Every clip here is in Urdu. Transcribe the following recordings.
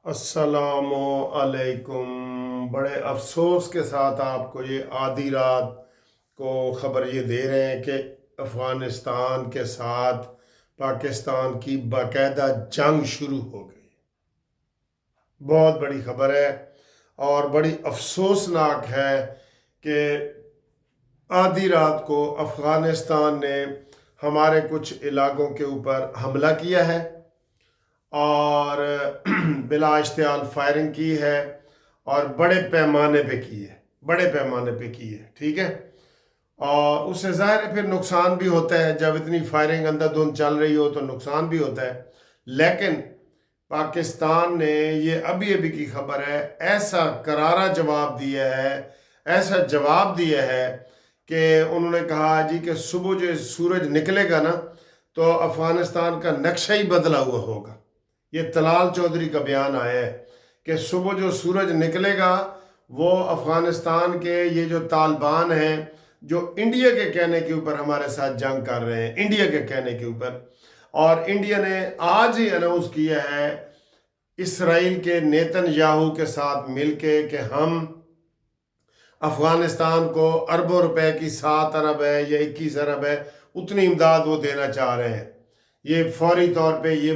السلام علیکم۔ بڑے افسوس کے ساتھ آپ کو یہ آدھی رات کو خبر یہ دے رہے ہیں کہ افغانستان کے ساتھ پاکستان کی باقاعدہ جنگ شروع ہو گئی۔ بہت بڑی خبر ہے اور بڑی افسوسناک ہے کہ آدھی رات کو افغانستان نے ہمارے کچھ علاقوں کے اوپر حملہ کیا ہے اور بلا اشتعال فائرنگ کی ہے اور بڑے پیمانے پہ کی ہے ٹھیک ہے۔ اور اس سے ظاہر ہے پھر نقصان بھی ہوتا ہے، جب اتنی فائرنگ اندر دھند چل رہی ہو تو نقصان بھی ہوتا ہے، لیکن پاکستان نے یہ ابھی کی خبر ہے ایسا کرارا جواب دیا ہے کہ انہوں نے کہا جی کہ صبح جو سورج نکلے گا نا تو افغانستان کا نقشہ ہی بدلا ہوا ہوگا۔ یہ طلال چودھری کا بیان آیا ہے کہ صبح جو سورج نکلے گا وہ افغانستان کے یہ جو طالبان ہیں جو انڈیا کے کہنے کے اوپر ہمارے ساتھ جنگ کر رہے ہیں، انڈیا کے کہنے کے اوپر، اور انڈیا نے آج ہی اناؤنس کیا ہے اسرائیل کے نیتن یاہو کے ساتھ مل کے کہ ہم افغانستان کو اربوں روپے کی 7 ارب ہے یا 21 ارب ہے اتنی امداد وہ دینا چاہ رہے ہیں۔ یہ فوری طور پہ یہ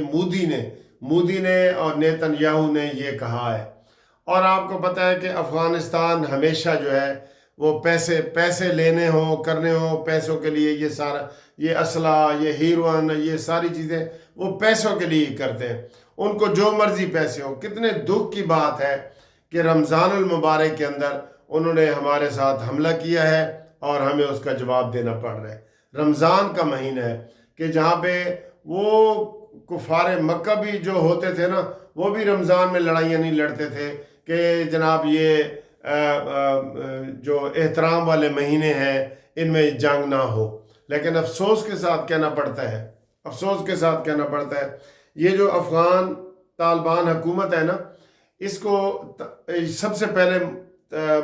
مودی نے اور نیتن یاہو نے یہ کہا ہے۔ اور آپ کو پتہ ہے کہ افغانستان ہمیشہ جو ہے وہ پیسے لینے ہوں کرنے ہوں، پیسوں کے لیے یہ سارا یہ اسلحہ یہ ہیروئن یہ ساری چیزیں وہ پیسوں کے لیے ہی کرتے ہیں، ان کو جو مرضی پیسے ہوں۔ کتنے دکھ کی بات ہے کہ رمضان المبارک کے اندر انہوں نے ہمارے ساتھ حملہ کیا ہے اور ہمیں اس کا جواب دینا پڑ رہا ہے۔ رمضان کا مہینہ ہے کہ جہاں پہ وہ کفار مکہ بھی جو ہوتے تھے نا وہ بھی رمضان میں لڑائیاں نہیں لڑتے تھے کہ جناب یہ جو احترام والے مہینے ہیں ان میں جنگ نہ ہو، لیکن افسوس کے ساتھ کہنا پڑتا ہے یہ جو افغان طالبان حکومت ہے نا اس کو سب سے پہلے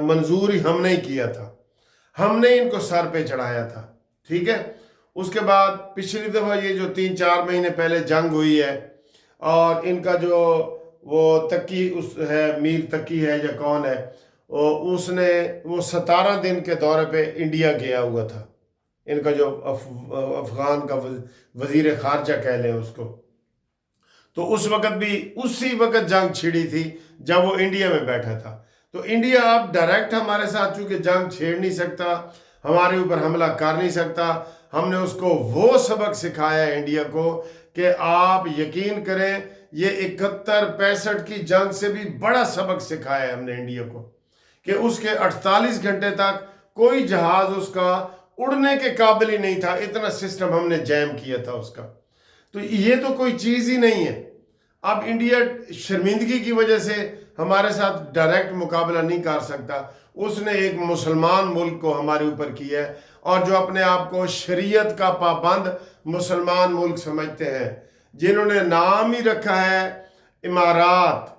منظور ہی ہم نے کیا تھا، ہم نے ان کو سر پہ چڑھایا تھا ٹھیک ہے۔ اس کے بعد پچھلی دفعہ یہ جو 3-4 مہینے پہلے جنگ ہوئی ہے اور ان کا جو وہ تقی ہے میر تقی ہے یا کون ہے اس نے وہ 17 دن کے دورے پہ انڈیا گیا ہوا تھا، ان کا جو افغان کا وزیر خارجہ کہہ لیں اس کو، تو اس وقت بھی اسی وقت جنگ چھڑی تھی جب وہ انڈیا میں بیٹھا تھا۔ تو انڈیا اب ڈائریکٹ ہمارے ساتھ چونکہ جنگ چھیڑ نہیں سکتا، ہمارے اوپر حملہ کر نہیں سکتا، ہم نے اس کو وہ سبق سکھایا ہے انڈیا کو کہ آپ یقین کریں یہ 71-65 کی جنگ سے بھی بڑا سبق سکھایا ہے ہم نے انڈیا کو کہ اس کے 48 گھنٹے تک کوئی جہاز اس کا اڑنے کے قابل ہی نہیں تھا، اتنا سسٹم ہم نے جیم کیا تھا اس کا۔ تو یہ تو کوئی چیز ہی نہیں ہے۔ اب انڈیا شرمندگی کی وجہ سے ہمارے ساتھ ڈائریکٹ مقابلہ نہیں کر سکتا، اس نے ایک مسلمان ملک کو ہمارے اوپر کیا ہے، اور جو اپنے آپ کو شریعت کا پابند مسلمان ملک سمجھتے ہیں، جنہوں نے نام ہی رکھا ہے امارات،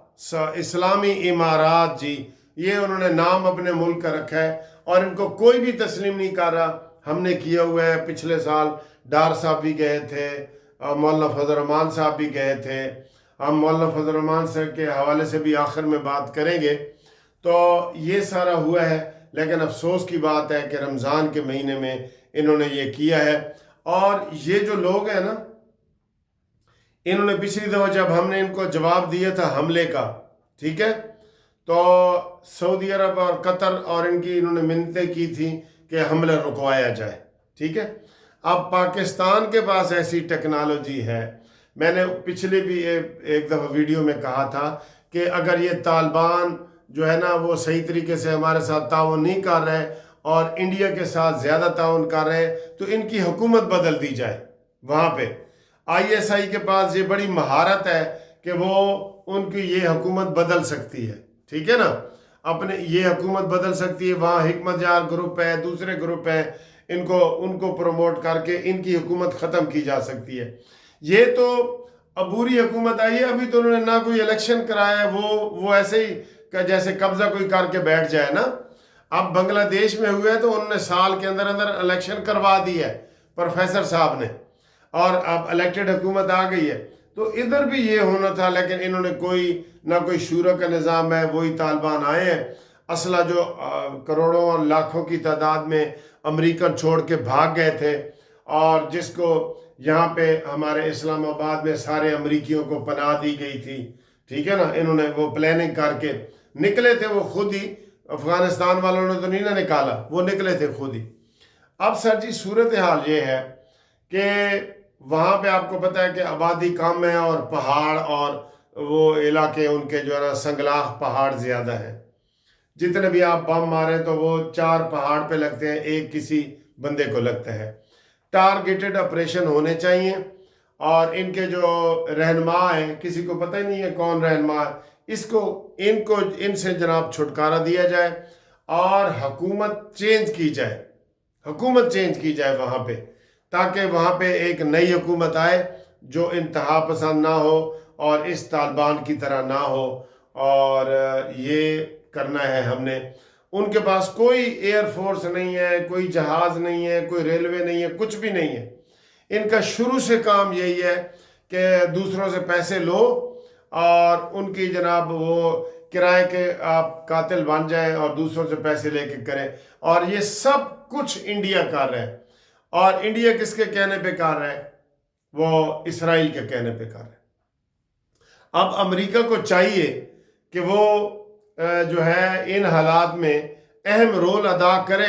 اسلامی امارات، جی یہ انہوں نے نام اپنے ملک کا رکھا ہے اور ان کو کوئی بھی تسلیم نہیں کر رہا۔ ہم نے کیا ہوا ہے، پچھلے سال ڈار صاحب بھی گئے تھے، مولانا فضل الرحمان صاحب بھی گئے تھے، ہم مولانا فضل الرحمان صاحب کے حوالے سے بھی آخر میں بات کریں گے۔ تو یہ سارا ہوا ہے، لیکن افسوس کی بات ہے کہ رمضان کے مہینے میں انہوں نے یہ کیا ہے۔ اور یہ جو لوگ ہیں نا انہوں نے پچھلی دفعہ جب ہم نے ان کو جواب دیا تھا حملے کا ٹھیک ہے تو سعودی عرب اور قطر اور انہوں نے منتیں کی تھیں کہ حملہ رکوایا جائے ٹھیک ہے۔ اب پاکستان کے پاس ایسی ٹیکنالوجی ہے، میں نے پچھلے بھی ایک دفعہ ویڈیو میں کہا تھا کہ اگر یہ طالبان جو ہے نا وہ صحیح طریقے سے ہمارے ساتھ تعاون نہیں کر رہے اور انڈیا کے ساتھ زیادہ تعاون کر رہے تو ان کی حکومت بدل دی جائے۔ وہاں پہ ISI کے پاس یہ بڑی مہارت ہے کہ وہ ان کی یہ حکومت بدل سکتی ہے ٹھیک ہے نا، اپنے یہ حکومت بدل سکتی ہے۔ وہاں حکمت یار گروپ ہے، دوسرے گروپ ہیں، ان کو پروموٹ کر کے ان کی حکومت ختم کی جا سکتی ہے۔ یہ تو عبوری حکومت آئی ہے، ابھی تو انہوں نے نہ کوئی الیکشن کرایا ہے، وہ ایسے ہی جیسے قبضہ کوئی کر کے بیٹھ جائے نا۔ اب بنگلہ دیش میں ہوئے تو انہوں نے سال کے اندر الیکشن کروا دی ہے پروفیسر صاحب نے، اور اب الیکٹڈ حکومت آ گئی ہے۔ تو ادھر بھی یہ ہونا تھا، لیکن انہوں نے نہ کوئی شورا کا نظام ہے، وہی طالبان آئے ہیں۔ اسلحہ جو کروڑوں اور لاکھوں کی تعداد میں امریکن چھوڑ کے بھاگ گئے تھے، اور جس کو یہاں پہ ہمارے اسلام آباد میں سارے امریکیوں کو پناہ دی گئی تھی، ٹھیک ہے نا، انہوں نے وہ پلاننگ کر کے نکلے تھے، وہ خود ہی، افغانستان والوں نے تو نہیں نہ نکالا، وہ نکلے تھے خود ہی۔ اب سر جی صورتحال یہ ہے کہ وہاں پہ آپ کو پتہ ہے کہ آبادی کم ہے، اور پہاڑ اور وہ علاقے ان کے جو ہے نا سنگلاخ پہاڑ زیادہ ہیں، جتنے بھی آپ بم ماریں تو وہ 4 پہاڑ پہ لگتے ہیں، ایک کسی بندے کو لگتا ہے۔ ٹارگیٹڈ آپریشن ہونے چاہیے، اور ان کے جو رہنما ہیں کسی کو پتہ ہی نہیں ہے کون رہنما ہے، ان سے جناب چھٹکارا دیا جائے، اور حکومت چینج کی جائے وہاں پہ، تاکہ وہاں پہ ایک نئی حکومت آئے جو انتہا پسند نہ ہو اور اس طالبان کی طرح نہ ہو۔ اور یہ کرنا ہے ہم نے۔ ان کے پاس کوئی ایئر فورس نہیں ہے، کوئی جہاز نہیں ہے، کوئی ریلوے نہیں ہے، کچھ بھی نہیں ہے۔ ان کا شروع سے کام یہی ہے کہ دوسروں سے پیسے لو، اور ان کی جناب وہ کرائے کے آپ قاتل بن جائیں اور دوسروں سے پیسے لے کے کریں، اور یہ سب کچھ انڈیا کر رہا ہے۔ اور انڈیا کس کے کہنے پہ کر رہا ہے؟ وہ اسرائیل کے کہنے پہ کر رہا ہے۔ اب امریکہ کو چاہیے کہ وہ جو ہے ان حالات میں اہم رول ادا کرے،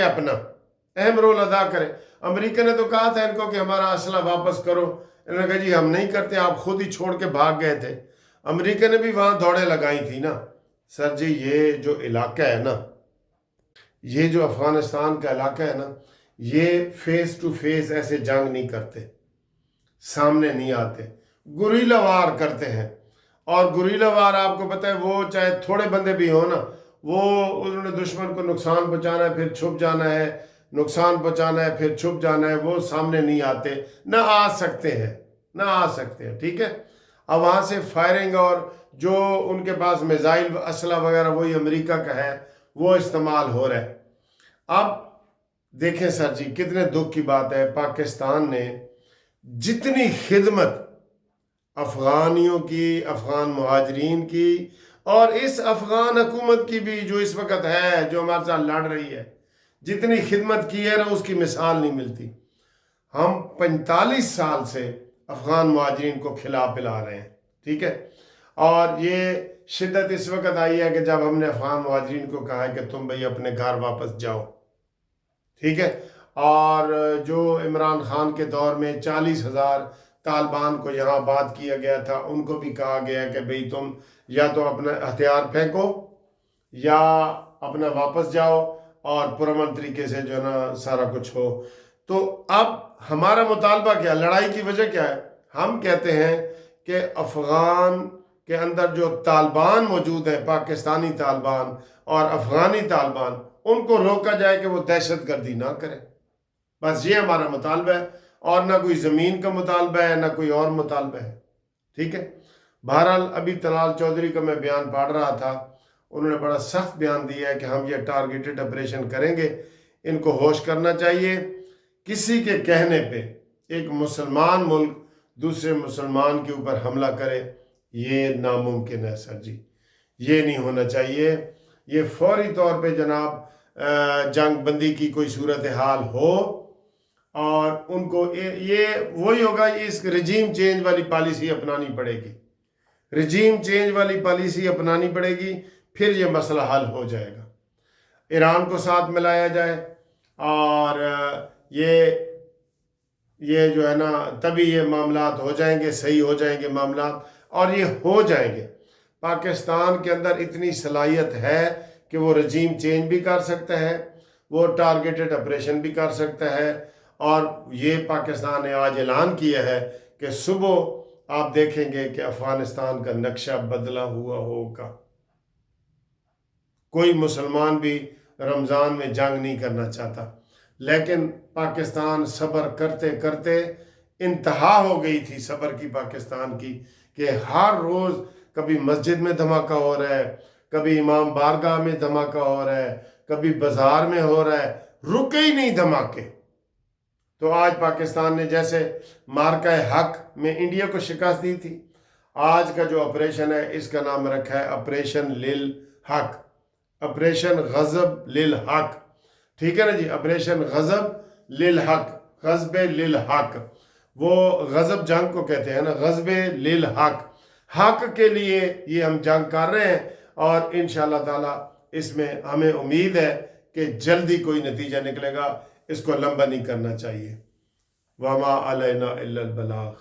اہم رول ادا کرے۔ امریکہ نے تو کہا تھا ان کو کہ ہمارا اسلحہ واپس کرو، انہوں نے کہا جی ہم نہیں کرتے، آپ خود ہی چھوڑ کے بھاگ گئے تھے۔ امریکہ نے بھی وہاں دوڑیں لگائی تھی نا۔ سر جی یہ جو علاقہ ہے نا، یہ جو افغانستان کا علاقہ ہے نا، یہ فیس ٹو فیس ایسے جنگ نہیں کرتے، سامنے نہیں آتے، گوریلا وار کرتے ہیں۔ اور گوریلا وار آپ کو پتہ ہے، وہ چاہے تھوڑے بندے بھی ہوں نا، وہ انہوں نے دشمن کو نقصان پہنچانا ہے، پھر چھپ جانا ہے، نقصان پہنچانا ہے، پھر چھپ جانا ہے، وہ سامنے نہیں آتے، نہ آ سکتے ہیں، ٹھیک ہے۔ اب وہاں سے فائرنگ، اور جو ان کے پاس میزائل اسلحہ وغیرہ وہی امریکہ کا ہے، وہ استعمال ہو رہا ہے۔ اب دیکھیں سر جی کتنے دکھ کی بات ہے، پاکستان نے جتنی خدمت افغانیوں کی، افغان مہاجرین کی، اور اس افغان حکومت کی بھی جو اس وقت ہے، جو ہمارے ساتھ لڑ رہی ہے، جتنی خدمت کی ہے نا، اس کی مثال نہیں ملتی۔ ہم 45 سال سے افغان مہاجرین کو کھلا پلا رہے ہیں، ٹھیک ہے۔ اور یہ شدت اس وقت آئی ہے کہ جب ہم نے افغان مہاجرین کو کہا ہے کہ تم بھئی اپنے گھر واپس جاؤ، ٹھیک ہے۔ اور جو عمران خان کے دور میں 40,000 طالبان کو یہاں آباد کیا گیا تھا، ان کو بھی کہا گیا کہ بھئی تم یا تو اپنا ہتھیار پھینکو یا اپنا واپس جاؤ، اور پرامن طریقے سے جو ہے نا سارا کچھ ہو۔ تو اب ہمارا مطالبہ کیا، لڑائی کی وجہ کیا ہے؟ ہم کہتے ہیں کہ افغان کے اندر جو طالبان موجود ہیں، پاکستانی طالبان اور افغانی طالبان، ان کو روکا جائے کہ وہ دہشت گردی نہ کریں۔ بس یہ ہمارا مطالبہ ہے، اور نہ کوئی زمین کا مطالبہ ہے، نہ کوئی اور مطالبہ ہے، ٹھیک ہے۔ بہرحال ابھی طلال چودھری کا میں بیان پڑھ رہا تھا، انہوں نے بڑا سخت بیان دیا ہے کہ ہم یہ ٹارگیٹڈ آپریشن کریں گے۔ ان کو ہوش کرنا چاہیے، کسی کے کہنے پہ ایک مسلمان ملک دوسرے مسلمان کے اوپر حملہ کرے، یہ ناممکن ہے سر جی، یہ نہیں ہونا چاہیے۔ یہ فوری طور پہ جناب جنگ بندی کی کوئی صورتحال ہو، اور ان کو یہ وہی ہوگا، اس رجیم چینج والی پالیسی اپنانی پڑے گی، رجیم چینج والی پالیسی اپنانی پڑے گی، پھر یہ مسئلہ حل ہو جائے گا۔ ایران کو ساتھ ملایا جائے، اور یہ جو ہے نا تبھی یہ معاملات ہو جائیں گے، صحیح ہو جائیں گے معاملات، اور یہ ہو جائیں گے۔ پاکستان کے اندر اتنی صلاحیت ہے کہ وہ رجیم چینج بھی کر سکتا ہے، وہ ٹارگیٹڈ آپریشن بھی کر سکتا ہے۔ اور یہ پاکستان نے آج اعلان کیا ہے کہ صبح آپ دیکھیں گے کہ افغانستان کا نقشہ بدلا ہوا ہوگا۔ کوئی مسلمان بھی رمضان میں جنگ نہیں کرنا چاہتا، لیکن پاکستان صبر کرتے کرتے انتہا ہو گئی تھی صبر کی پاکستان کی، کہ ہر روز کبھی مسجد میں دھماکہ ہو رہا ہے، کبھی امام بارگاہ میں دھماکہ ہو رہا ہے، کبھی بازار میں ہو رہا ہے، رکے ہی نہیں دھماکے۔ تو آج پاکستان نے جیسے مارکہ حق میں انڈیا کو شکست دی تھی، آج کا جو آپریشن ہے اس کا نام رکھا ہے آپریشن للحق، آپریشن غضب للحق، ٹھیک ہے نا جی، آپریشن غضب للحق، غضب للحق، وہ غضب جنگ کو کہتے ہیں نا، غضب للحق، حق کے لیے یہ ہم جنگ کر رہے ہیں، اور انشاءاللہ تعالی اس میں ہمیں امید ہے کہ جلدی کوئی نتیجہ نکلے گا، اس کو لمبا نہیں کرنا چاہیے۔ وما علینا الا البلاغ۔